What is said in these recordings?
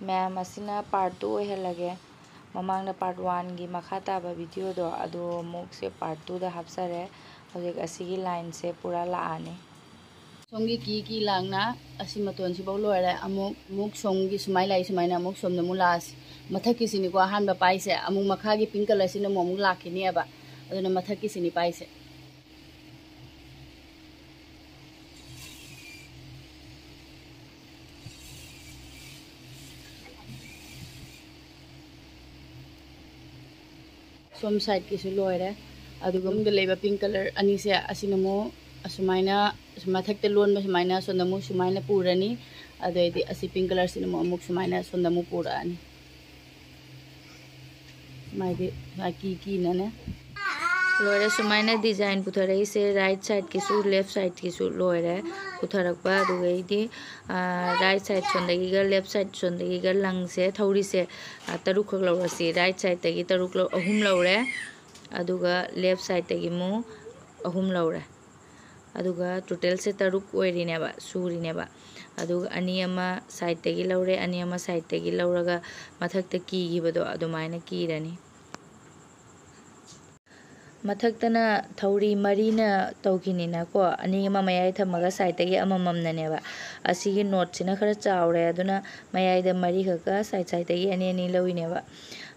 ꯃꯌꯥꯝ ꯑꯁꯤꯅ ꯄꯥꯔꯠ 2 ꯑꯣꯏꯍꯜꯂꯒꯦ ꯃꯃꯥꯡꯗ ꯄꯥꯔꯠ 1ꯒꯤ ꯃꯈꯥ ꯇꯥꯕ ꯚꯤꯗꯤꯑꯣꯗꯣ ꯑꯗꯣ ꯑꯃꯨꯛꯁꯦ ꯄꯥꯔꯠ 2ꯗ ꯍꯥꯞꯆꯔꯦ ꯍꯧꯖꯤꯛ ꯑꯁꯤꯒꯤ ꯂꯥꯏꯟꯁꯦ ꯄꯨꯔꯥ ꯂꯥꯛꯑꯅꯤ ꯁꯣꯝꯒꯤ ꯀꯤ ꯂꯥꯡꯅ ꯑꯁꯤ ꯃꯇꯣꯟꯁꯤꯐꯥꯎ ꯂꯣꯏꯔꯦ ꯑꯃꯨꯛ ꯁꯣꯝꯒꯤ ꯁꯨꯃꯥꯏꯅ ꯂꯥꯛꯏ ꯁꯨꯃꯥꯏꯅ ꯑꯃꯨꯛ ꯁꯣꯝꯗ ꯑꯃꯨꯛ ꯂꯥꯛꯑꯁꯤ ꯃꯊꯛꯀꯤꯁꯤꯅꯤꯀꯣ ꯑꯍꯥꯟꯕ ꯄꯥꯏꯁꯦ ꯑꯃꯨꯛ ꯃꯈꯥꯒꯤ ꯄꯤꯡ ꯀꯂꯔꯁꯤꯅ ꯑꯃꯨꯛ ꯂꯥꯛꯈꯤꯅꯦꯕ ꯑꯗꯨꯅ ꯃꯊꯛꯀꯤꯁꯤꯅꯤ ꯄꯥꯏꯁꯦ ꯁꯣꯝ ꯁꯥꯏꯗꯀꯤꯁꯨ ꯂꯣꯏꯔꯦ ꯑꯗꯨꯒ ꯃꯅꯨꯡꯗ ꯂꯩꯕ ꯄꯤꯡ ꯀꯂꯔ ꯑꯅꯤꯁꯦ ꯑꯁꯤꯅ ꯑꯃꯨꯛ ꯑꯁꯨꯃꯥꯏꯅ ꯃꯊꯛꯇ ꯂꯣꯟꯕ ꯁꯨꯃꯥꯏꯅ ꯁꯣꯝꯗ ꯑꯃꯨꯛ ꯁꯨꯃꯥꯏꯅ ꯄꯨꯔꯅꯤ ꯑꯗꯩꯗꯤ ꯑꯁꯤ ꯄꯤꯡ ꯀꯂꯔꯁꯤꯅ ꯑꯃꯨꯛ ꯁꯨꯃꯥꯏꯅ ꯁꯣꯝꯗ ꯑꯃꯨꯛ ꯄꯨꯔꯛꯑꯅꯤ ꯁꯨꯃꯥꯏꯗꯤ ꯀꯤꯅꯅꯦ ꯂꯣꯏꯔꯦ ꯁꯨꯃꯥꯏꯅ ꯗꯤꯖꯥꯏꯟ ꯄꯨꯊꯔꯛꯏꯁꯦ ꯔꯥꯏꯠ ꯁꯥꯏꯗꯀꯤꯁꯨ ꯂꯦꯐ ꯁꯥꯏꯗꯀꯤꯁꯨ ꯂꯣꯏꯔꯦ ꯄꯨꯊꯔꯛꯄ ꯑꯗꯨꯒꯩꯗꯤ ꯔꯥꯏꯠ ꯁꯥꯏꯗ ꯁꯣꯟꯗꯒꯤꯒ ꯂꯦꯐ ꯁꯥꯏꯗ ꯁꯣꯟꯗꯒꯤꯒ ꯂꯪꯁꯦ ꯊꯧꯔꯤꯁꯦ 3 ꯈꯛ ꯂꯧꯔꯁꯤ ꯔꯥꯏꯠ ꯁꯥꯏꯗꯇꯒꯤ 3 ꯂꯧꯔꯦ ꯑꯗꯨꯒ ꯂꯦꯐ ꯁꯥꯏꯗꯇꯒꯤ ꯑꯃꯨꯛ 3 ꯂꯧꯔꯦ ꯑꯗꯨꯒ ꯇꯣꯇꯦꯜꯁꯦ 3 ꯑꯣꯏꯔꯤꯅꯦꯕ ꯁꯨꯔꯤꯅꯦꯕ ꯑꯗꯨꯒ 2 ꯑꯃ ꯁꯥꯏꯗꯇꯒꯤ ꯂꯧꯔꯦ 2 ꯑꯃ ꯁꯥꯏꯗꯇꯒꯤ ꯂꯧꯔꯒ ꯃꯊꯛꯇ ꯀꯤꯈꯤꯕꯗꯣ ꯑꯗꯨꯃꯥꯏꯅ ꯀꯤꯔꯅꯤ ꯃꯊꯛꯇꯅ ꯊꯧꯔꯤ 4ꯅ ꯇꯧꯈꯤꯅꯤꯅꯀꯣ 2 ꯑꯃ ꯃꯌꯥꯏ ꯊꯝꯃꯒ ꯁꯥꯏꯗꯇꯒꯤ ꯑꯃꯃꯝꯅꯅꯦꯕ ꯑꯁꯤꯒꯤ ꯅꯣꯠꯁꯤꯅ ꯈꯔ ꯆꯥꯎꯔꯦ ꯑꯗꯨꯅ ꯃꯌꯥꯏꯗ 4 ꯈꯛꯀ ꯁꯥꯏꯗꯇꯒꯤ 2 ꯂꯧꯏꯅꯦꯕ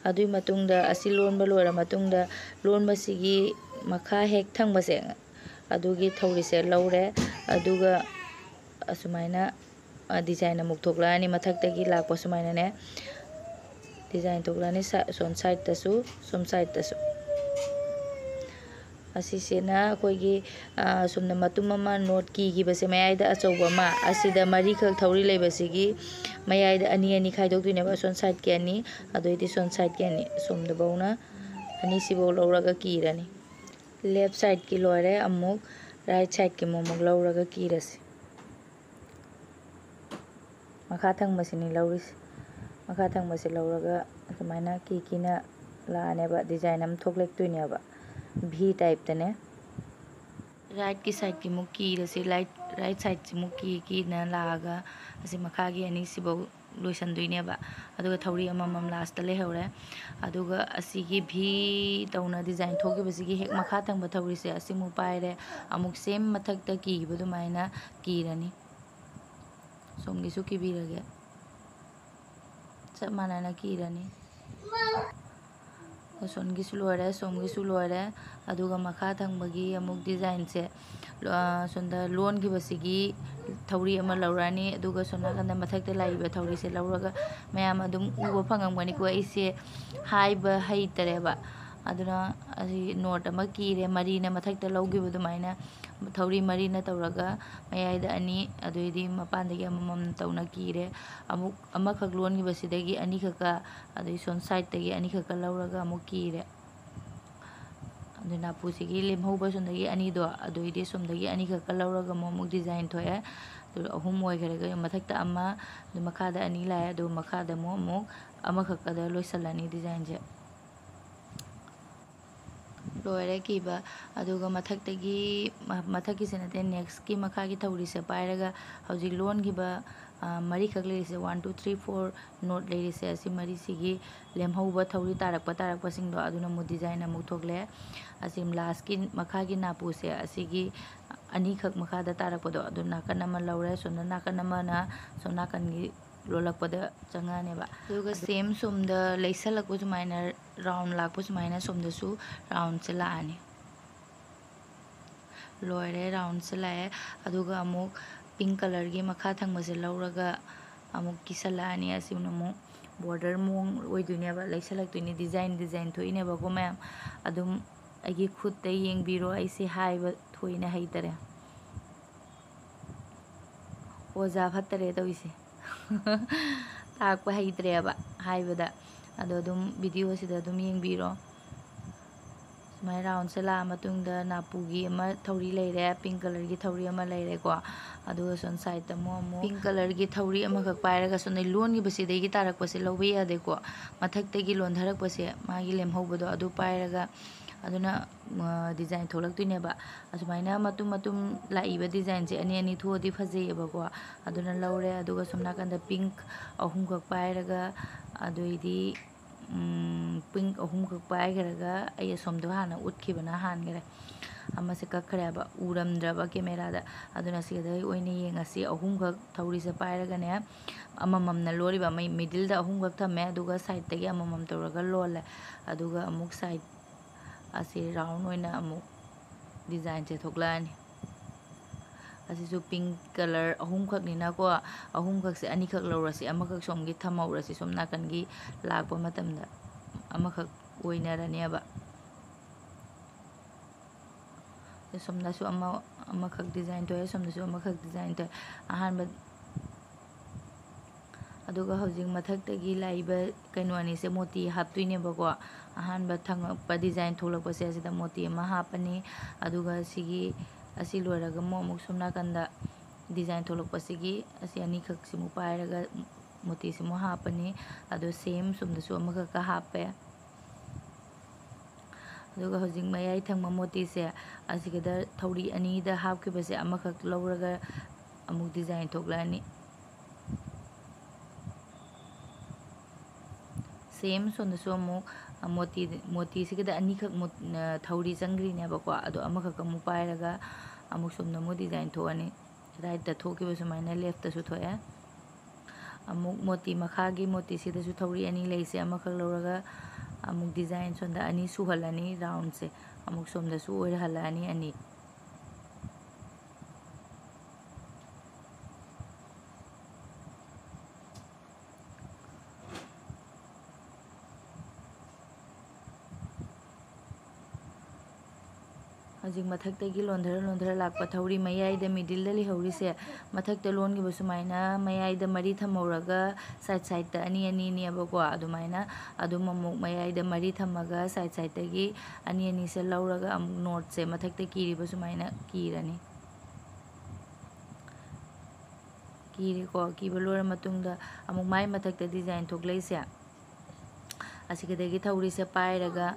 ꯑꯗꯨꯒꯤ ꯃꯇꯨꯡꯗ ꯑꯁꯤ ꯂꯣꯟꯕ ꯂꯣꯏꯔ ꯃꯇꯨꯡꯗ ꯂꯣꯟꯕꯁꯤꯒꯤ ꯃꯈꯥ ꯍꯦꯛ ꯊꯪꯕꯁꯦ ꯑꯗꯨꯒꯤ ꯊꯧꯔꯤꯁꯦ ꯂꯧꯔꯦ ꯑꯗꯨꯒ ꯑꯁꯨꯃꯥꯏꯅ ꯗꯤꯖꯥꯏꯟ ꯑꯃꯨꯛ ꯊꯣꯛꯂꯛꯑꯅꯤ ꯃꯊꯛꯇꯒꯤ ꯂꯥꯛꯄ ꯁꯨꯃꯥꯏꯅꯅꯦ ꯗꯤꯖꯥꯏꯟ ꯊꯣꯛꯂꯛꯑꯅꯤ ꯁꯣꯝ ꯁꯥꯏꯗꯇꯁꯨ ꯁꯣꯝ ꯁꯥꯏꯗꯇꯁꯨ ꯑꯁꯤꯁꯤꯅ ꯑꯩꯈꯣꯏꯒꯤ ꯁꯣꯝꯗ ꯃꯇꯨꯝ ꯑꯃ ꯅꯣꯠ ꯀꯤꯈꯤꯕꯁꯦ ꯃꯌꯥꯏꯗ ꯑꯆꯧꯕ ꯑꯃ ꯑꯁꯤꯗ 4 ꯈꯛ ꯊꯧꯔꯤ ꯂꯩꯕꯁꯤꯒꯤ ꯃꯌꯥꯏꯗ 2 ꯈꯥꯏꯗꯣꯛꯇꯣꯏꯅꯦꯕ ꯁꯣꯝ ꯁꯥꯏꯗꯀꯤ 2 ꯑꯗꯨꯑꯣꯏꯗꯤ ꯁꯣꯝ ꯁꯥꯏꯗꯀꯤ 2 ꯁꯣꯝꯗꯐꯧꯅ 2 ꯁꯤꯐꯧ ꯂꯧꯔꯒ ꯀꯤꯔꯅꯤ ꯂꯦꯐ ꯁꯥꯏꯗꯀꯤ ꯂꯣꯏꯔꯦ ꯑꯃꯨꯛ ꯔꯥꯏꯠ ꯁꯥꯏꯗꯀꯤ ꯑꯃꯨꯛ ꯂꯧꯔꯒ ꯀꯤꯔꯁꯤ ꯃꯈꯥ ꯊꯪꯕꯁꯤꯅꯤ ꯂꯧꯔꯤꯁꯤ ꯃꯈꯥ ꯊꯪꯕꯁꯤ ꯂꯧꯔꯒ ꯑꯗꯨꯃꯥꯏꯅ ꯀꯤꯅ ꯂꯥꯛꯑꯅꯦꯕ ꯗꯤꯖꯥꯏꯟ ꯑꯃ ꯊꯣꯛꯂꯛꯇꯣꯏꯅꯦꯕ V टाइपने राइट की साइड की मुक कीरसी राइट साइड से मुक कीना लागा असी मखागी अनी सिबौ लोइसनदुइनेबा अदुगा थौरी अममम लास्ट लेहौरे अदुगा असीगी भी तौना डिजाइन थोगिबसिगी हेक मखा थंग थौरीसे असी मु पाइरे अमुक सेम मथकता कीबदु माइना कीरनी सोमगिसु कीबिरगे सब मानाना कीरनी सोनगिसु लोरे सोमगिसु लोरे अदुगा मखा थंगबगी अमुक डिजाइन से सोंदा लोन गिबसिगी थौरी अमा लौरानी अदुगा सोना कंदा मथकते लाइबा थौरी से लौरगा मयाम अदुम उबा फंगमगनी को इसे हाइबा हैतरेबा अदुना असी नोट अमा कीरे 4 मथकते लौगिबो दुमाइना थौरी 4 तौरगा मयाइदा 2 अदुइदी मपानदगी अममम तौना कीरे अमुक अमखक लोन गिबसिदगी 2 खका अदुइ सोन साइडतगी 2 खका लौरगा अमुक कीरे अदुना पुसिगी लेमहौबा सोंदगी 2 दो अदुइदी सोमदगी 2 खका लौरगा अमुक डिजाइन थोए अदु 3 ओइगरेगा मथकता अमा अदु मखादा 2 लाए अदु मखादा अमुक अमखकदा लोइसलानी डिजाइन जे लोरे कीबा अदुगा मथकी से नते नेक्स्ट की मखा की थौरी से पाइरगा हौजी लोन गिबा 4 खक लेरिसे 1 2 3 4 नोट लेरिसे असी 4 सिगी लेमहौबा थौरी तारकपा सिंगदो अदुना मु डिजाइन अमु थोगले असी लास्ट की मखा की नापू से असीगी 2 खक मखादा तारकपदो अदु नाकन अमा लौरे सोना नाकन अमाना सो नाकन गी लोलकपदा चंगानेबा अदुगा सेम सोमदा लेसलकपो सुमाइना राउंड लाकपो सुमाइना सोमदसु राउंड से लानी लोरे राउंड से लाए अदुगा अमुक पिंक कलर की मखा थंगबसे लौरगा अमुक किसलानी असिउन अमुक बॉर्डर मोंग ओइदुनेबा लेसलकतुनी डिजाइन थोइनेबा को मैम अदुम अगी खुदते येंगबिरो ऐसे हाइबा थोइना हैतरे ओजा फतरे तविसे ताकपा हैतरेबा हाइबदा अदो अदुम वीडियो सिदा अदुम येंगबिरो सुमाइ राउंड से ला मतुंगदा नापुगी अमा थौरी लेरे पिंक कलर की थौरी अमा लेरे को अदुगा सोन साइड मो पिंक कलर की थौरी अमा खक पाइरगा सोन लोन गी बसिदेगी तारकपसे लौबे यादे को मथकतेगी लोन धरकपसे मागी लेमहौबदो अदु पाइरगा ꯑꯗꯨꯅ ꯗꯤꯖꯥꯏꯟ ꯊꯣꯛꯂꯛꯇꯣꯏꯅꯦꯕ ꯑꯁꯨꯃꯥꯏꯅ ꯃꯇꯨꯝ ꯃꯇꯨꯝ ꯂꯥꯛꯏꯕ ꯗꯤꯖꯥꯏꯟꯁꯦ ꯑꯅꯤ ꯑꯅꯤ ꯊꯣꯛꯑꯗꯤ ꯐꯖꯩꯌꯦꯕꯀꯣ ꯑꯗꯨꯅ ꯂꯧꯔꯦ ꯑꯗꯨꯒ ꯁꯣꯝ ꯅꯥꯀꯟꯗ ꯄꯤꯡꯛ ꯑꯍꯨꯝꯈꯛ ꯄꯥꯏꯔꯒ ꯑꯗꯨꯏꯗꯤ ꯄꯤꯡꯛ ꯑꯍꯨꯝꯈꯛ ꯄꯥꯏꯈ꯭ꯔꯒ ꯑꯩ ꯑꯁꯣꯝꯗꯣ ꯍꯥꯟꯅ ꯎꯠꯈꯤꯕꯅ ꯍꯥꯟꯈ꯭ꯔꯦ ꯑꯃꯁꯦ ꯀꯛꯈ꯭ꯔꯦꯕ ꯎꯔꯝꯗ꯭ꯔꯕ ꯀꯦꯃꯦꯔꯥꯗ ꯑꯗꯨꯅ ꯁꯤꯗ ꯑꯣꯏꯅ ꯌꯦꯡꯉꯁꯤ ꯑꯍꯨꯝꯈꯛ ꯊꯧꯔꯤꯁꯦ ꯄꯥꯏꯔꯒꯅꯦ ꯑꯃꯃꯝꯅ ꯂꯣꯜꯂꯤꯕ ꯃꯤꯗꯜꯗ ꯑꯍꯨꯝꯈꯛ ꯊꯝꯃꯦ ꯑꯗꯨꯒ ꯁꯥꯏꯗꯇꯒꯤ ꯑꯃꯃꯝ ꯇꯧꯔꯒ ꯂꯣꯜꯂꯦ ꯑꯗꯨꯒ ꯑꯃꯨꯛ ꯁꯥꯏड ꯑꯁꯤ ꯔꯥꯎꯟ ꯑꯣꯏꯅ ꯑꯃꯨꯛ ꯗꯤꯖꯥꯏꯟꯁꯦ ꯊꯣꯛꯂꯛꯑꯅꯤ ꯑꯁꯤꯁꯨ ꯄꯤꯡꯛ ꯀꯂꯔ ꯑꯍꯨꯝꯈꯛꯅꯤꯅꯀꯣ ꯑꯍꯨꯝꯈꯛꯁꯦ ꯑꯅꯤꯈꯛ ꯂꯧꯔꯁꯤ ꯑꯃꯈꯛ ꯁꯣꯝꯒꯤ ꯊꯝꯍꯧꯔꯁꯤ ꯁꯣꯝ ꯅꯥꯀꯟꯒꯤ ꯂꯥꯛꯄ ꯃꯇꯝꯗ ꯑꯃꯈꯛ ꯑꯣꯏꯅꯔꯅꯦꯕ ꯁꯣꯝꯗꯁꯨ ꯑꯃꯈꯛ ꯗꯤꯖꯥꯏꯟ ꯊꯣꯛꯑꯦ ꯁꯣꯝꯗꯁꯨ ꯑꯃꯈꯛ ꯗꯤꯖꯥꯏꯟ ꯊꯣꯛꯑꯦ ꯑꯍꯥꯟꯕ ꯑꯗꯨꯒ ꯍꯧꯖꯤꯛ ꯃꯊꯛꯇꯒꯤ ꯂꯥꯛꯏꯕ ꯀꯩꯅꯣ ꯑꯅꯤꯁꯦ ꯃꯣꯇꯤ ꯍꯥꯞꯇꯣꯏꯅꯦꯕꯀꯣ ꯑꯍꯥꯟꯕ ꯊꯪꯉꯛꯄ ꯗꯤꯖꯥꯏꯟ ꯊꯣꯛꯂꯛꯄꯁꯦ ꯑꯁꯤꯗ ꯃꯣꯇꯤ ꯑꯃ ꯍꯥꯞꯄꯅꯤ ꯑꯗꯨꯒ ꯑꯁꯤ ꯂꯣꯏꯔꯒ ꯑꯃꯨꯛ ꯁꯣꯝ ꯅꯥꯀꯟꯗ ꯗꯤꯖꯥꯏൻ ꯊꯣꯛꯂꯛꯄꯁꯤꯒꯤ ꯑꯁꯤ ꯑꯅꯤꯈꯛꯁꯤꯃꯨꯛ ꯄꯥꯏꯔꯒ ꯃꯣꯇꯤꯁꯤꯃꯨꯛ ꯍꯥꯞꯄꯅꯤ ꯑꯗꯣ ꯁꯦꯝ ꯁꯣꯝꯗꯁꯨ ꯑꯃꯈꯛꯀ ꯍꯥꯞꯄꯦ ꯑꯗꯨꯒ ꯍꯧꯖꯤꯛ ꯃꯌꯥꯏ ꯊꯪꯕ ꯃꯣꯇꯤꯁꯦ ꯑꯁꯤꯒꯗ ꯊꯧꯔꯤ ꯑꯅꯤꯗ ꯍꯥꯞꯈꯤꯕꯁꯦ ꯑꯃꯈꯛ ꯂꯧꯔꯒ ꯑꯃꯨꯛ ꯗꯤꯖꯥꯏꯟ ꯊꯣꯛꯂꯛꯑꯅꯤ ꯁꯦꯝ ꯁꯣꯝꯗꯁꯨ ꯑꯃꯨꯛ ꯃꯣꯇꯤꯁꯤꯒꯗ ꯑꯅꯤꯈꯛ ꯊꯧꯔꯤ ꯆꯪꯈ꯭ꯔꯤꯅꯦꯕꯀꯣ ꯑꯗꯣ ꯑꯃꯈꯛ ꯑꯃꯨꯛ ꯄꯥꯏꯔꯒ ꯑꯃꯨꯛ ꯁꯣꯝꯗ ꯑꯃꯨꯛ ꯗꯤꯖꯥꯏꯟ ꯊꯣꯛꯑꯅꯤ ꯔꯥꯏꯠꯇ ꯊꯣꯛꯈꯤꯕ ꯁꯨꯃꯥꯏꯅ ꯂꯦꯐꯇꯁꯨ ꯊꯣꯛꯑꯦ ꯑꯃꯨꯛ ꯃꯈꯥꯒꯤ ꯃꯣꯇꯤꯁꯤꯗꯁꯨ ꯊꯧꯔꯤ ꯑꯅꯤ ꯂꯩꯁꯦ ꯑꯃꯈꯛ ꯂꯧꯔꯒ ꯑꯃꯨꯛ ꯗꯤꯖꯥꯏꯟ ꯁꯣꯝꯗ ꯑꯅꯤ ꯁꯨꯍꯜꯂꯅꯤ ꯔꯥꯎꯟꯁꯦ ꯑꯃꯨꯛ ꯁꯣꯝꯗꯁꯨ ꯑꯣꯏꯔꯍꯜꯂꯛꯑꯅꯤ ꯑꯅꯤ ꯍꯧꯖꯤꯛ ꯃꯊꯛꯇꯒꯤ ꯂꯣꯟꯊꯔ ꯂꯥꯛꯄ ꯊꯧꯔꯤ ꯃꯌꯥꯏꯗ ꯃꯤꯗꯜꯗ ꯂꯩꯍꯧꯔꯤꯁꯦ ꯃꯊꯛꯇ ꯂꯣꯟꯈꯤꯕ ꯁꯨꯃꯥꯏꯅ ꯃꯌꯥꯏꯗ ꯃꯔꯤ ꯊꯝꯍꯧꯔꯒ ꯁꯥꯏꯗꯇ ꯑꯅꯤꯅꯦꯕꯀꯣ ꯑꯗꯨꯃꯥꯏꯅ ꯑꯗꯨꯝ ꯑꯃꯨꯛ ꯃꯌꯥꯏꯗꯃꯔꯤ ꯊꯝꯃꯒ ꯁꯥꯏꯗꯇꯒꯤ ꯑꯅꯤꯁꯦ ꯂꯧꯔꯒ ꯑꯃꯨꯛ ꯅꯣꯠꯁꯦ ꯃꯊꯛꯇ ꯀꯤꯔꯤꯕ ꯁꯨꯃꯥꯏꯅ ꯀꯤꯔꯅꯤ ꯀꯤꯔꯦꯀꯣ ꯀꯤꯕ ꯂꯣꯏꯔ ꯃꯇꯨꯡꯗ ꯑꯃꯨꯛ ꯃꯥꯏ ꯃꯊꯛꯇ ꯗꯤꯖꯥꯏꯟ ꯊꯣꯛꯂꯛꯏꯁꯦ ꯑꯁꯤꯒꯗꯒꯤ ꯊꯧꯔꯤꯁꯦ ꯄꯥꯏꯔꯒ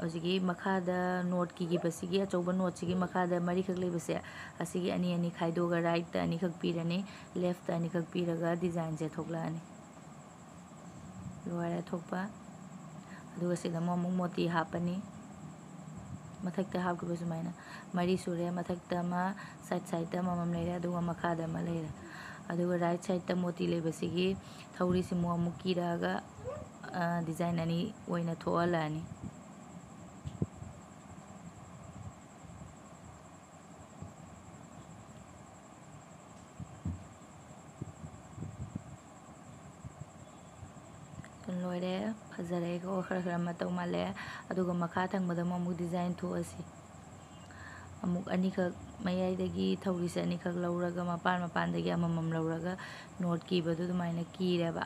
ꯍꯧꯖꯤꯛꯀꯤ ꯃꯈꯥꯗ ꯅꯣꯠ ꯀꯤꯈꯤꯕꯁꯤꯒꯤ ꯑꯆꯧꯕ ꯅꯣꯠꯁꯤꯒꯤ ꯃꯈꯥꯗ ꯃꯔꯤꯈꯛ ꯂꯩꯕꯁꯦ ꯑꯁꯤꯒꯤ ꯑꯅꯤ ꯈꯥꯏꯗꯣꯛꯑꯒ ꯔꯥꯏꯠꯇ ꯑꯅꯤꯈꯛ ꯄꯤꯔꯅꯤ ꯂꯦꯐꯇ ꯑꯅꯤꯈꯛ ꯄꯤꯔꯒ ꯗꯤꯖꯥꯏꯟꯁꯦ ꯊꯣꯛꯂꯛꯑꯅꯤ ꯂꯣꯏꯔꯦ ꯊꯣꯛꯄ ꯑꯗꯨꯒ ꯁꯤꯗ ꯑꯃꯨꯛ ꯃꯣꯇꯤ ꯍꯥꯞꯄꯅꯤ ꯃꯊꯛꯇ ꯍꯥꯞꯈꯤꯕ ꯁꯨꯃꯥꯏꯅ ꯃꯔꯤ ꯁꯨꯔꯦ ꯃꯊꯛꯇ ꯑꯃ ꯁꯥꯏꯗꯇ ꯑꯃꯃꯝ ꯂꯩꯔꯦ ꯑꯗꯨꯒ ꯃꯈꯥꯗ ꯑꯃ ꯂꯩꯔꯦ ꯑꯗꯨꯒ ꯔꯥꯏꯠ ꯁꯥꯏꯗꯇ ꯃꯣꯇꯤ ꯂꯩꯕꯁꯤꯒꯤ ꯊꯧꯔꯤꯁꯤꯃꯨꯛ ꯑꯃꯨꯛ ꯀꯤꯔꯛꯑꯒ ꯗꯤꯖꯥꯏꯟ ꯑꯅꯤ ꯑꯣꯏꯅ ꯊꯣꯛꯍꯜꯂꯛꯑꯅꯤ ꯂꯣꯏꯔꯦ ꯐꯖꯔꯦꯀꯣ ꯈꯔ ꯃꯇꯧ ꯃꯥꯜꯂꯦ ꯑꯗꯨꯒ ꯃꯈꯥ ꯊꯪꯕꯗ ꯑꯃꯨꯛ ꯗꯤꯖꯥꯏꯟ ꯊꯣꯛꯑꯁꯤ ꯑꯃꯨꯛ ꯑꯅꯤꯈꯛ ꯃꯌꯥꯏꯗꯒꯤ ꯊꯧꯔꯤꯁꯦ ꯑꯅꯤꯈꯛ ꯂꯧꯔꯒ mapandagi amamam ꯂꯧꯔꯒ ꯅꯣꯠ ꯀꯤꯕꯗꯨ ꯑꯗꯨꯃꯥꯏꯅ ꯀꯤꯔꯦꯕ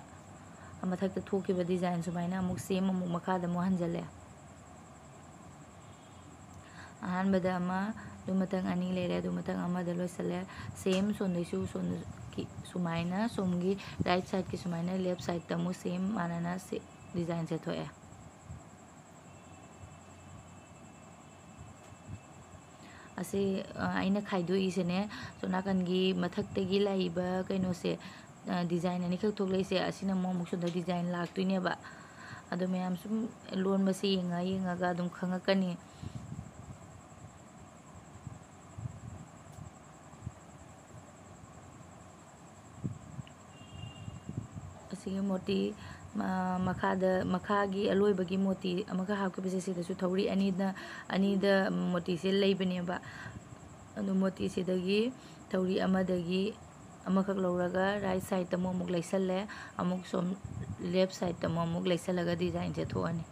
ꯃꯊꯛꯇ ꯊꯣꯛꯈꯤꯕ ꯗꯤꯖꯥꯏꯟ ꯁꯨꯃꯥꯏꯅ ꯑꯃꯨꯛ ꯁꯦꯝ ꯑꯃꯨꯛ ꯃꯈꯥꯗ ꯑꯃꯨꯛ ꯍꯟꯖꯜꯂꯦ ꯑꯍꯥꯟꯕꯗ ꯑꯃ ꯑꯗꯨ ꯃꯊꯪ ꯑꯅꯤ ꯂꯩꯔꯦ ꯑꯗꯨ ꯃꯊꯪ ꯑꯃꯗ ꯂꯣꯏꯁꯜꯂꯦ ꯁꯦꯝ ꯁꯣꯝꯗꯩꯁꯨ ꯁꯨꯃꯥꯏꯅ ꯁꯣꯝꯒꯤ ꯔꯥꯏꯠ ꯁꯥꯏꯗꯀꯤ ꯁꯨꯃꯥꯏꯅ ꯂꯦꯐ ꯁꯥꯏꯗꯇ ꯑꯃꯨꯛ ꯁꯦꯝ ꯃꯥꯟꯅꯅ ꯗꯤꯖꯥꯏꯟꯁꯦ ꯊꯣꯛꯑꯦ ꯑꯁꯤ ꯑꯩꯅ ꯈꯥꯏꯗꯣꯛꯏꯁꯤꯅꯦ ꯁꯣꯝ ꯅꯥꯀꯟꯒꯤ ꯃꯊꯛꯇꯒꯤ ꯂꯥꯛꯏꯕ ꯀꯩꯅꯣꯁꯦ ꯗꯤꯖꯥꯏꯟ ꯑꯅꯤꯈꯛ ꯊꯣꯛꯂꯛꯏꯁꯦ ꯑꯁꯤꯅ ꯑꯃꯨꯛ ꯁꯣꯝꯗ ꯗꯤꯖꯥꯏꯟ ꯂꯥꯛꯇꯣꯏꯅꯦꯕ ꯑꯗꯣ ꯃꯌꯥꯝ ꯁꯨꯝ ꯂꯣꯟꯕꯁꯦ ꯌꯦꯡꯉꯒ ꯑꯗꯨꯝ ꯈꯪꯉꯛꯀꯅꯤ ꯑꯁꯤꯒꯤ ꯃꯣꯇꯤ ꯃꯈꯥꯒꯤ ꯑꯂꯣꯏꯕꯒꯤ ꯃꯣꯇꯤ ꯑꯃꯒ ꯍꯥꯞꯈꯤꯕꯁꯦ ꯁꯤꯗꯁꯨ ꯊꯧꯔꯤ ꯑꯅꯤꯗ ꯃꯣꯇꯤꯁꯦ ꯂꯩꯕꯅꯦꯕ ꯑꯗꯨ ꯃꯣꯇꯤꯁꯤꯗꯒꯤ ꯊꯧꯔꯤ ꯑꯃꯗꯒꯤ ꯑꯃꯈꯛ ꯂꯧꯔꯒ ꯔꯥꯏꯠ ꯁꯥꯏꯗꯇ ꯑꯃꯨꯛ ꯂꯩꯁꯜꯂꯦ ꯑꯃꯨꯛ ꯁꯣꯝ ꯂꯦꯐ ꯁꯥꯏꯗꯇ ꯑꯃꯨꯛ ꯂꯩꯁꯜꯂꯒ ꯗꯤꯖꯥꯏꯟꯁꯦ ꯊꯣꯛꯑꯅꯤ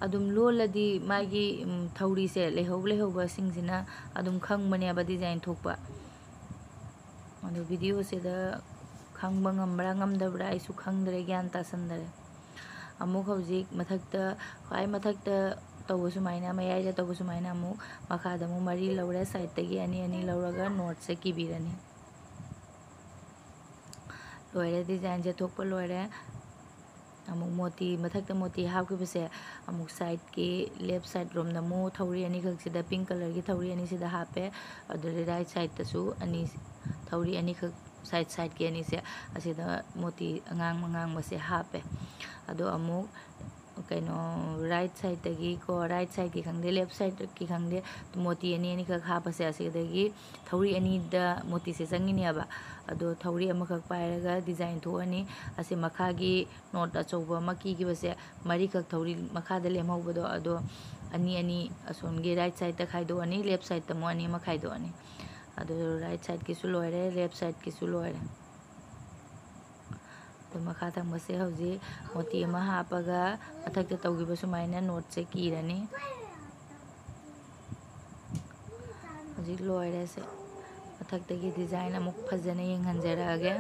ꯑꯗꯨꯝ ꯂꯣꯜꯂꯗꯤ ꯃꯥꯒꯤ ꯊꯧꯔꯤꯁꯦ ꯂꯩꯍꯧꯕꯁꯤꯡꯁꯤꯅ ꯑꯗꯨꯝ ꯈꯪꯕꯅꯦꯕ ꯗꯤꯖꯥꯏꯟ ꯊꯣꯛꯄ ꯑꯗꯣ ꯚꯤꯗꯤꯑꯣꯁꯤꯗ ꯈꯪꯕ ꯉꯝꯕ꯭ꯔꯥ ꯉꯝꯗꯕ꯭ꯔꯥ ꯑꯩꯁꯨ ꯈꯪꯗ꯭ꯔꯦ ꯒ꯭ꯌꯥꯟ ꯇꯥꯁꯟꯗꯔꯦ ꯑꯃꯨꯛ ꯍꯧꯖꯤꯛ ꯈ꯭ꯋꯥꯏ ꯃꯊꯛꯇ ꯇꯧꯕ ꯁꯨꯃꯥꯏꯅ ꯃꯌꯥꯏꯗ ꯇꯧꯕ ꯁꯨꯃꯥꯏꯅ ꯑꯃꯨꯛ ꯃꯈꯥꯗ ꯑꯃꯨꯛ ꯃꯔꯤ ꯂꯧꯔꯦ, ꯁꯥꯏꯗꯇꯒꯤ ꯑꯅꯤ ꯑꯅꯤ ꯂꯧꯔꯒ ꯅꯣꯠꯁꯦ ꯀꯤꯕꯤꯔꯅꯤ꯫ ꯂꯣꯏꯔꯦ, ꯗꯤꯖꯥꯏꯟꯁꯦ ꯊꯣꯛꯄ ꯂꯣꯏꯔꯦ꯫ ꯑꯃꯨꯛ ꯃꯣꯇꯤ ꯃꯊꯛꯇ ꯃꯣꯇꯤ ꯍꯥꯞꯈꯤꯕꯁꯦ ꯑꯃꯨꯛ ꯁꯥꯏꯗꯀꯤ ꯂꯦꯐ ꯁꯥꯏꯗ ꯔꯣꯝꯗ ꯑꯃꯨꯛ ꯊꯧꯔꯤ ꯑꯅꯤꯈꯛꯁꯤꯗ ꯄꯤꯡ ꯀꯂꯔꯒꯤ ꯊꯧꯔꯤ ꯑꯅꯤꯁꯤꯗ ꯍꯥꯞꯄꯦ, ꯑꯗꯨꯗꯩ ꯔꯥꯏꯠ ꯁꯥꯏꯗꯇꯁꯨ ꯑꯅꯤ ꯊꯧꯔꯤ ꯑꯅꯤꯈꯛ ꯁꯥꯏꯗꯀꯤ ꯑꯅꯤꯁꯦ ꯑꯁꯤꯗ ꯃꯣꯇꯤ ꯑꯉꯥꯡꯕꯁꯦ ꯍꯥꯞꯄꯦ꯫ ꯑꯗꯣ ꯑꯃꯨꯛ ꯀꯩꯅꯣ ꯔꯥꯏꯠ ꯁꯥꯏꯗꯇꯒꯤ ꯀꯣ ꯔꯥꯏꯠ ꯁꯥꯏꯗꯀꯤ ꯈꯪꯗꯦ ꯂꯦꯐ ꯁꯥꯏꯗꯀꯤ ꯈꯪꯗꯦ ꯃꯣꯇꯤ ꯑꯅꯤꯈꯛ ꯍꯥꯞꯄꯁꯦ ꯑꯁꯤꯗꯒꯤ ꯊꯧꯔꯤ ꯑꯅꯤꯗ ꯃꯣꯇꯤꯁꯦ ꯆꯪꯉꯤꯅꯦꯕ, ꯑꯗꯣ ꯊꯧꯔꯤ ꯑꯃꯈꯛ ꯄꯥꯏꯔꯒ ꯗꯤꯖꯥꯏꯟ ꯊꯣꯛꯑꯅꯤ꯫ ꯑꯁꯤ ꯃꯈꯥꯒꯤ ꯅꯣꯠ ꯑꯆꯧꯕ ꯑꯃ ꯀꯤꯈꯤꯕꯁꯦ ꯃꯔꯤꯈꯛ ꯊꯧꯔꯤ ꯃꯈꯥꯗ ꯂꯦꯝꯍꯧꯕꯗꯣ ꯑꯗꯣ ꯑꯅꯤ ꯑꯅꯤ ꯑꯁꯣꯝꯒꯤ ꯔꯥꯏꯠ ꯁꯥꯏꯗꯇ ꯈꯥꯏꯗꯣꯛꯑꯅꯤ, ꯂꯦꯐ ꯁꯥꯏꯗꯇ ꯑꯃꯨꯛ ꯑꯅꯤ ꯑꯃ ꯈꯥꯏꯗꯣꯛꯑꯅꯤ꯫ ꯑꯗꯣ ꯔꯥꯏꯠ ꯁꯥꯏꯗꯀꯤꯁꯨ ꯂꯣꯏꯔꯦ, ꯂꯦꯐ ꯁꯥꯏꯗꯀꯤꯁꯨ ꯂꯣꯏꯔꯦ꯫ ꯑꯗꯣ ꯃꯈꯥ ꯊꯪꯕꯁꯦ ꯍꯧꯖꯤꯛ ꯃꯣꯇꯤ ꯑꯃ ꯍꯥꯞꯄꯒ ꯃꯊꯛꯇ ꯇꯧꯈꯤꯕ ꯁꯨꯃꯥꯏꯅ ꯅꯣꯠꯁꯦ ꯀꯤꯔꯅꯤ꯫ ꯍꯧꯖꯤꯛ ꯂꯣꯏꯔꯦ ꯁꯦ꯫ ꯃꯊꯛꯇꯒꯤ ꯗꯤꯖꯥꯏꯟ ꯑꯃꯨꯛ ꯐꯖꯅ ꯌꯦꯡꯍꯟꯖꯔꯛꯑꯒꯦ꯫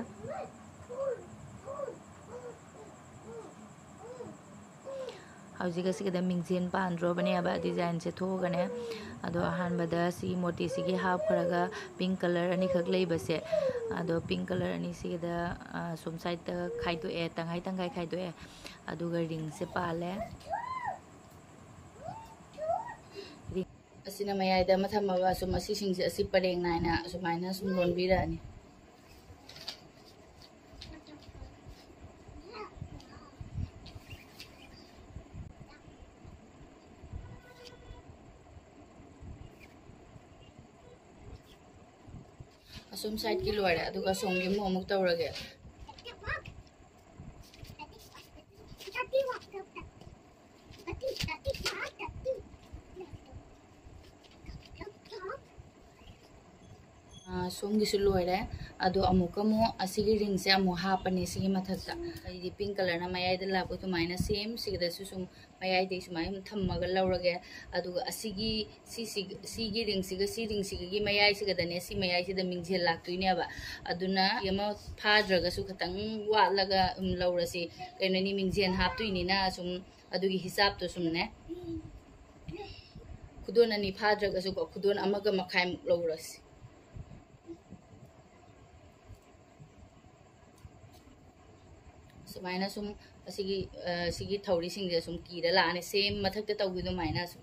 ꯍꯧꯖꯤꯛ ꯑꯁꯤꯒꯤꯗ ꯃꯤꯡꯁꯦꯟ ꯄꯥꯟꯗ꯭ꯔꯣꯕꯅꯦꯕ ꯗꯤꯖꯥꯏꯟꯁꯦ ꯊꯣꯛꯑꯒꯅꯦ꯫ ꯑꯗꯣ ꯑꯍꯥꯟꯕꯗ ꯁꯤ ꯃꯣꯇꯤꯁꯤꯒꯤ ꯍꯥꯞꯈ꯭ꯔꯒ ꯄꯤꯡ ꯀꯂꯔ ꯑꯅꯤꯈꯛ ꯂꯩꯕꯁꯦ, ꯑꯗꯣ ꯄꯤꯡ ꯀꯂꯔ ꯑꯅꯤꯁꯤꯒꯤꯗ ꯁꯣꯝ ꯁꯥꯏꯗꯇ ꯈꯥꯏꯗꯣꯛꯑꯦ, ꯇꯪꯈꯥꯏ ꯇꯪꯈꯥꯏ ꯈꯥꯏꯗꯣꯛꯑꯦ, ꯑꯗꯨꯒ ꯔꯤꯡꯁꯦ ꯄꯥꯜꯂꯦ꯫ ꯑꯁꯤꯅ ꯃꯌꯥꯏꯗ ꯑꯃ ꯊꯝꯃꯒ ꯁꯨꯝ ꯑꯁꯤꯁꯤꯡꯁꯦ ꯑꯁꯤ ꯄꯔꯦꯡ ꯅꯥꯏꯅ ꯑꯁꯨꯃꯥꯏꯅ ꯁꯨꯝ ꯂꯣꯟꯕꯤꯔꯛꯑꯅꯤ꯫ ꯑꯁꯣꯝ ꯁꯥꯏꯗꯀꯤ ꯂꯣꯏꯔꯦ, ꯑꯗꯨꯒ ꯁꯣꯝꯒꯤ ꯑꯃꯨꯛ ꯇꯧꯔꯒꯦ꯫ ꯁꯣꯝꯒꯤꯁꯨ ꯂꯣꯏꯔꯦ, ꯑꯗꯣ ꯑꯃꯨꯛ ꯑꯁꯤꯒꯤ ꯔꯤꯡꯁꯦ ꯑꯃꯨꯛ ꯍꯥꯞꯄꯅꯤ ꯁꯤꯒꯤ ꯃꯊꯛꯇ꯫ ꯑꯩꯗꯤ ꯄꯤꯡ ꯀꯂꯔꯅ ꯃꯌꯥꯏꯗ ꯂꯥꯛꯄ ꯑꯗꯨꯃꯥꯏꯅ ꯁꯦꯝ ꯁꯤꯒꯗꯁꯨ ꯁꯨꯝ ꯃꯌꯥꯏꯗꯒꯤ ꯁꯨꯃꯥꯏꯅ ꯊꯝꯃꯒ ꯂꯧꯔꯒꯦ, ꯑꯗꯨꯒ ꯁꯤꯒꯤ ꯔꯤꯡꯁꯤꯒ ꯁꯤ ꯔꯤꯡꯁꯤꯒꯒꯤ ꯃꯌꯥꯏꯁꯤꯒꯗꯅꯦ ꯁꯤ ꯃꯌꯥꯏꯁꯤꯗ ꯃꯤꯡꯁꯦꯜ ꯂꯥꯛꯇꯣꯏꯅꯦꯕ, ꯑꯗꯨꯅ ꯑꯃ ꯐꯥꯗ꯭ꯔꯒꯁꯨ ꯈꯤꯇꯪ ꯋꯥꯠꯂꯒ ꯂꯧꯔꯁꯤ, ꯀꯩꯅꯣꯅꯤ ꯃꯤꯡꯁꯦꯜ ꯍꯥꯞꯇꯣꯏꯅꯤꯅ ꯁꯨꯝ ꯑꯗꯨꯒꯤ ꯍꯤसाꯕꯇꯣ ꯁꯨꯝꯅꯦ ꯈꯨꯗꯣꯟ ꯑꯅꯤ ꯐꯥꯗ꯭ꯔꯒꯁꯨ ꯈꯨꯗꯣꯟ ꯑꯃꯒ ꯃꯈꯥꯏꯃꯨꯛ ꯂꯧꯔꯁꯤ꯫ ꯁꯨꯃꯥꯏꯅ ꯁꯨꯝ ꯁꯤꯒꯤ ꯊꯧꯔꯤꯁꯤꯡꯁꯦ ꯁꯨꯝ ꯀꯤꯔ ꯂꯥꯛꯑꯅꯤ, ꯁꯦꯝ ꯃꯊꯛꯇ ꯇꯧꯈꯤꯕ ꯑꯗꯨꯃꯥꯏꯅ ꯁꯨꯝ꯫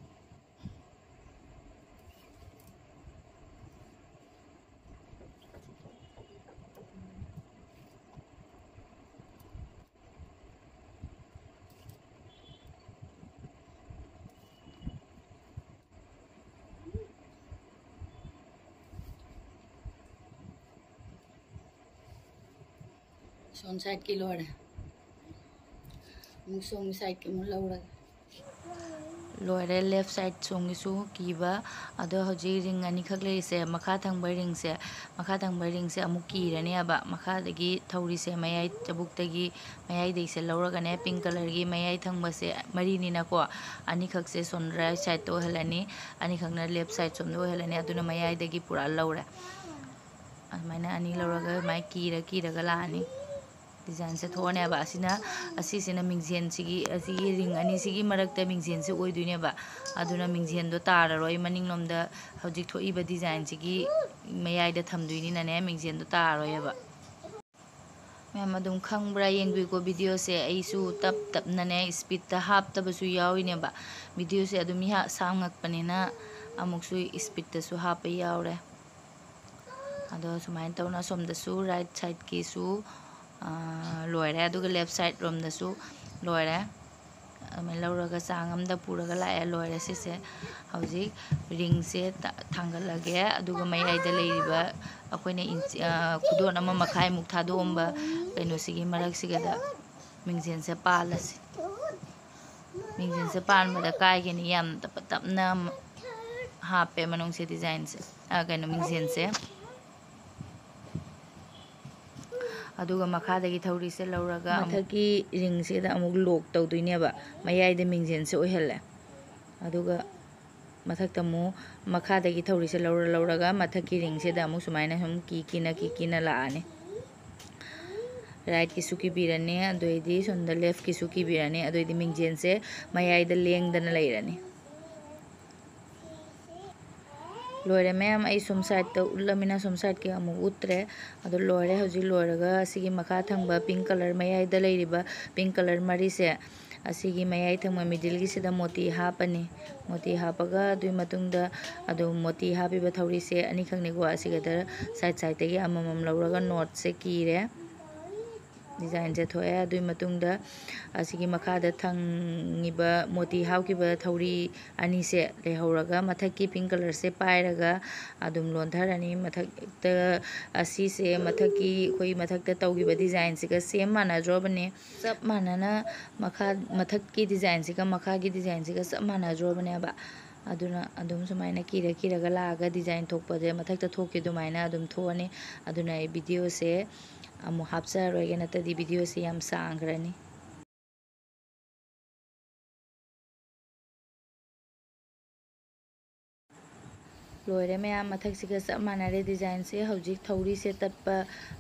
ꯁꯣꯝ ꯁꯥꯏꯗꯀꯤ ꯂꯣꯏꯔꯦ, ꯑꯃꯨꯛ ꯁꯣꯝꯒꯤ ꯁꯥꯏꯗꯀꯤ ꯑꯃꯨꯛ ꯂꯧꯔꯒꯦ꯫ ꯂꯣꯏꯔꯦ, ꯂꯦꯐ ꯁꯥꯏꯗ ꯁꯣꯝꯒꯤꯁꯨ ꯀꯤꯕ꯫ ꯑꯗꯣ ꯍꯧꯖꯤꯛ ꯔꯤꯡ ꯑꯅꯤꯈꯛ ꯂꯩꯔꯤꯁꯦ, ꯃꯈꯥ ꯊꯪꯕ ꯔꯤꯡꯁꯦ ꯑꯃꯨꯛ ꯀꯤꯔꯅꯦꯕ ꯃꯈꯥꯗꯒꯤ ꯊꯧꯔꯤꯁꯦ ꯃꯌꯥꯏꯗꯒꯤꯁꯦ ꯂꯧꯔꯒꯅꯦ ꯄꯤꯡ ꯀꯂꯔꯒꯤ ꯃꯌꯥꯏ ꯊꯪꯕꯁꯦ ꯃꯔꯤꯅꯤꯅꯀꯣ, ꯑꯅꯤꯈꯛꯁꯦ ꯁꯣꯝ ꯔꯥꯏꯠ ꯁꯥꯏꯗꯇ ꯑꯣꯏꯍꯜꯂꯅꯤ, ꯑꯅꯤꯈꯛꯅ ꯂꯦꯐ ꯁꯥꯏꯗ ꯁꯣꯝꯗ ꯑꯣꯏꯍꯜꯂꯅꯤ, ꯑꯗꯨꯅ ꯃꯌꯥꯏꯗꯒꯤ ꯄꯨꯔꯥ ꯂꯧꯔꯦ꯫ ꯑꯗꯨꯃꯥꯏꯅ ꯑꯅꯤ ꯂꯧꯔꯒ ꯑꯗꯨꯃꯥꯏꯅ ꯀꯤꯔꯒ ꯂꯥꯛꯑꯅꯤ, ꯗꯤꯖꯥꯏꯟꯁꯦ ꯊꯣꯛꯑꯅꯦꯕ꯫ ꯑꯁꯤꯁꯤꯅ ꯑꯁꯤꯒꯤ ꯔꯤꯡ ꯑꯅꯤꯁꯤꯒꯤ ꯃꯔꯛꯇ ꯃꯤꯡꯁꯦꯟꯁꯦ ꯑꯣꯏꯗꯣꯏꯅꯦꯕ, ꯑꯗꯨꯅ ꯃꯤꯡꯁꯦꯟꯗꯣ ꯇꯥꯔꯔꯣꯏ, ꯃꯅꯤꯡꯂꯣꯝꯗ ꯍꯧꯖꯤꯛ ꯊꯣꯛꯏꯕ ꯗꯤꯖꯥꯏꯟꯁꯤꯒꯤ ꯃꯌꯥꯏꯗ ꯊꯝꯗꯣꯏꯅꯤꯅꯅꯦ ꯃꯤꯡꯁꯦꯟꯗꯣ ꯇꯥꯔꯔꯣꯏꯕ꯫ ꯃꯌꯥꯝ ꯑꯗꯨꯝ ꯈꯪꯕ꯭ꯔꯥ ꯌꯦꯡꯕꯤꯌꯨꯀꯣ ꯚꯤꯗꯤꯑꯣꯁꯦ, ꯑꯩꯁꯨ ꯇꯞꯅꯅꯦ ꯏꯁꯄꯤꯠꯇ ꯍꯥꯞꯇꯕꯁꯨ ꯌꯥꯎꯔꯤꯅꯦꯕ, ꯚꯤꯗꯤꯑꯣꯁꯦ ꯑꯗꯨꯝ ꯁꯥꯡꯉꯛꯄꯅꯤꯅ ꯑꯃꯨꯛꯁꯨ ꯏꯁꯄꯤꯠꯇꯁꯨ ꯍꯥꯞꯄ ꯌꯥꯎꯔꯦ꯫ ꯑꯗꯣ ꯁꯨꯃꯥꯏꯅ ꯇꯧꯅ ꯁꯣꯝꯗꯁꯨ ꯔꯥꯏꯠ ꯁꯥꯏꯗꯀꯤꯁꯨ ꯂꯣꯏꯔꯦ, ꯑꯗꯨꯒ ꯂꯦꯐ ꯁꯥꯏꯗ ꯔꯣꯝꯗꯁꯨ ꯂꯣꯏꯔꯦ꯫ ꯑꯗꯨꯃꯥꯏꯅ ꯂꯧꯔꯒ ꯆꯥꯡ ꯑꯃꯗ ꯄꯨꯔꯒ ꯂꯥꯛꯑꯦ, ꯂꯣꯏꯔꯦ ꯁꯤꯁꯦ꯫ ꯍꯧꯖꯤꯛ ꯔꯤꯡꯁꯦ ꯊꯥꯡꯒꯠꯂꯒꯦ, ꯑꯗꯨꯒ ꯃꯌꯥꯏꯗ ꯂꯩꯔꯤꯕ ꯑꯩꯈꯣꯏꯅ ꯈꯨꯗꯣꯟ ꯑꯃ ꯃꯈꯥꯏꯃꯨꯛ ꯊꯥꯗꯣꯛꯑꯝꯕ ꯀꯩꯅꯣꯁꯤꯒꯤ ꯃꯔꯛꯁꯤꯒꯗ ꯃꯤꯡꯁꯦꯟꯁꯦ ꯄꯥꯜꯂꯁꯤ꯫ ꯃꯤꯡꯁꯦꯟꯁꯦ ꯄꯥꯟꯕꯗ ꯀꯥꯏꯒꯅꯤ, ꯌꯥꯝ ꯇꯞꯅ ꯍꯥꯞꯄꯦ ꯃꯅꯨꯡꯁꯦ ꯗꯤꯖꯥꯏꯟꯁꯦ ꯃꯤꯡꯁꯦꯟꯁꯦ꯫ ꯑꯗꯨꯒ ꯃꯈꯥꯗꯒꯤ ꯊꯧꯔꯤꯁꯦ ꯂꯧꯔꯒ ꯃꯊꯛꯀꯤ ꯔꯤꯡꯁꯤꯗ ꯑꯃꯨꯛ ꯂꯣꯛ ꯇꯧꯗꯣꯏꯅꯦꯕ, ꯃꯌꯥꯏꯗ ꯃꯤꯡꯁꯦꯟꯁꯦ ꯑꯣꯏꯍꯜꯂꯦ, ꯑꯗꯨꯒ ꯃꯊꯛꯇ ꯑꯃꯨꯛ ꯃꯈꯥꯗꯒꯤ ꯊꯧꯔꯤꯁꯦ ꯂꯧꯔꯒ ꯃꯊꯛꯀꯤ ꯔꯤꯡꯁꯤꯗ ꯑꯃꯨꯛ ꯁꯨꯃꯥꯏꯅ ꯁꯨꯝ ꯀꯤꯅ ꯂꯥꯛꯑꯅꯤ꯫ ꯔꯥꯏꯠꯀꯤꯁꯨ ꯀꯤꯕꯤꯔꯅꯤ, ꯑꯗꯨꯑꯣꯏꯗꯤ ꯁꯣꯝꯗ ꯂꯦꯐꯀꯤꯁꯨ ꯀꯤꯕꯤꯔꯅꯤ, ꯑꯗꯨꯑꯣꯏꯗꯤ ꯃꯤꯡꯁꯦꯟꯁꯦ ꯃꯌꯥꯏꯗ ꯂꯦꯡꯗꯅ ꯂꯩꯔꯅꯤ꯫ ꯂꯣꯏꯔꯦ ꯃꯌꯥꯝ ꯑꯩ ꯁꯣꯝ ꯁꯥꯏꯗꯇ ꯎꯠꯂꯃꯤꯅ ꯁꯣꯝ ꯁꯥꯏꯗꯀꯤ ꯑꯃꯨꯛ ꯎꯠꯇ꯭ꯔꯦ ꯑꯗꯣ ꯂꯣꯏꯔꯦ ꯍꯧꯖꯤꯛ ꯂꯣꯏꯔꯒ ꯑꯁꯤꯒꯤ ꯃꯈꯥ ꯊꯪꯕ ꯄꯤꯡ ꯀꯂꯔ ꯃꯌꯥꯏꯗ ꯂꯩꯔꯤꯕ ꯄꯤꯡ ꯀꯂꯔ ꯃꯔꯤꯁꯦ ꯑꯁꯤꯒꯤ ꯃꯌꯥꯏ ꯊꯪꯕ ꯃꯤꯗꯜꯒꯤꯁꯤꯗ ꯃꯣꯇꯤ ꯍꯥꯞꯄꯅꯤ ꯃꯣꯇꯤ ꯍꯥꯞꯄꯒ ꯑꯗꯨꯒꯤ ꯃꯇꯨꯡꯗ ꯑꯗꯨꯝ ꯃꯣꯇꯤ ꯍꯥꯞꯄꯤꯕ ꯊꯧꯔꯤꯁꯦ ꯑꯅꯤꯈꯛꯅꯤꯀꯣ ꯑꯁꯤꯒꯗ ꯁꯥꯏꯗꯇꯒꯤ ꯑꯃꯃꯝ ꯂꯧꯔꯒ ꯅꯣꯠꯁꯦ ꯀꯤꯔꯦ ꯗꯤꯖꯥꯏꯟꯁꯦ ꯊꯣꯛꯑꯦ ꯑꯗꯨꯒꯤ ꯃꯇꯨꯡꯗ ꯑꯁꯤꯒꯤ ꯃꯈꯥꯗ ꯊꯪꯉꯤꯕ ꯃꯣꯇꯤ ꯍꯥꯞꯈꯤꯕ ꯊꯧꯔꯤ ꯑꯅꯤꯁꯦ ꯂꯩꯍꯧꯔꯒ ꯃꯊꯛꯀꯤ ꯄꯤꯡ ꯀꯂꯔꯁꯦ ꯄꯥꯏꯔꯒ ꯑꯗꯨꯝ ꯂꯣꯟꯊꯔꯅꯤ ꯃꯊꯛꯇ ꯑꯁꯤꯁꯦ ꯃꯊꯛꯀꯤ ꯑꯩꯈꯣꯏ ꯃꯊꯛꯇ ꯇꯧꯈꯤꯕ ꯗꯤꯖꯥꯏꯟꯁꯤꯒ ꯁꯦꯝ ꯃꯥꯟꯅꯗ꯭ꯔꯣꯕꯅꯦ ꯆꯞ ꯃꯥꯟꯅꯅ ꯃꯊꯛꯀꯤ ꯗꯤꯖꯥꯏꯟꯁꯤꯒ ꯃꯈꯥꯒꯤ ꯗꯤꯖꯥꯏꯟꯁꯤꯒ ꯆꯞ ꯃꯥꯟꯅꯗ꯭ꯔꯣꯕꯅꯦꯕ ꯑꯗꯨꯅ ꯑꯗꯨꯝ ꯁꯨꯃꯥꯏꯅ ꯀꯤꯔꯒ ꯂꯥꯛꯑꯒ ꯗꯤꯖꯥꯏꯟ ꯊꯣꯛꯄꯁꯦ ꯃꯊꯛꯇ ꯊꯣꯛꯈꯤ ꯑꯗꯨꯃꯥꯏꯅ ꯑꯗꯨꯝ ꯊꯣꯛꯑꯅꯤ ꯑꯗꯨꯅ ꯑꯩ ꯚꯤꯗꯤꯑꯣꯁꯦ ꯑꯃꯨꯛ ꯍꯥꯞꯆꯔꯣꯏꯒꯦ ꯅꯠꯇ꯭ꯔꯗꯤ ꯚꯤꯗꯤꯑꯣꯁꯦ ꯌꯥꯝ ꯁꯥꯡꯈ꯭ꯔꯅꯤ ꯂꯣꯏꯔꯦ ꯃꯌꯥꯝ ꯃꯊꯛꯁꯤꯒ ꯆꯞ ꯃꯥꯟꯅꯔꯦ ꯗꯤꯖꯥꯏꯟꯁꯦ ꯍꯧꯖꯤꯛ ꯊꯧꯔꯤꯁꯦ ꯇꯠꯄ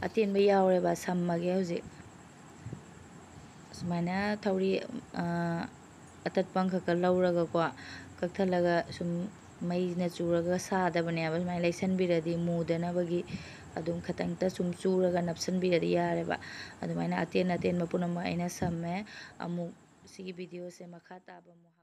ꯑꯇꯦꯟꯕ ꯌꯥꯎꯔꯦꯕ ꯁꯝꯃꯒꯦ ꯍꯧꯖꯤꯛ ꯁꯨꯃꯥꯏꯅ ꯊꯧꯔꯤ ꯑꯇꯠꯄ ꯑꯃꯈꯛꯀ ꯂꯧꯔꯒꯀꯣ ꯀꯛꯊꯠꯂꯒ ꯁꯨꯝ ꯃꯩꯅ ꯆꯨꯔꯒ ꯁꯥꯗꯕꯅꯦꯕ ꯁꯨꯃꯥꯏꯅ ꯂꯩꯁꯟꯕꯤꯔꯗꯤ ꯃꯨꯗꯅꯕꯒꯤ ꯑꯗꯨꯝ ꯈꯇꯪꯇ ꯁꯨꯝ ꯆꯨꯔꯒ ꯅꯞꯁꯟꯕꯤꯔꯗꯤ ꯌꯥꯔꯦꯕ ꯑꯗꯨꯃꯥꯏꯅ ꯑꯇꯦꯟꯕ ꯄꯨꯝꯅꯃꯛ ꯑꯩꯅ ꯁꯝꯃꯦ ꯑꯃꯨꯛ ꯁꯤꯒꯤ ꯚꯤꯗꯤꯑꯣꯁꯦ ꯃꯈꯥ ꯇꯥꯕ ꯑꯃꯨꯛ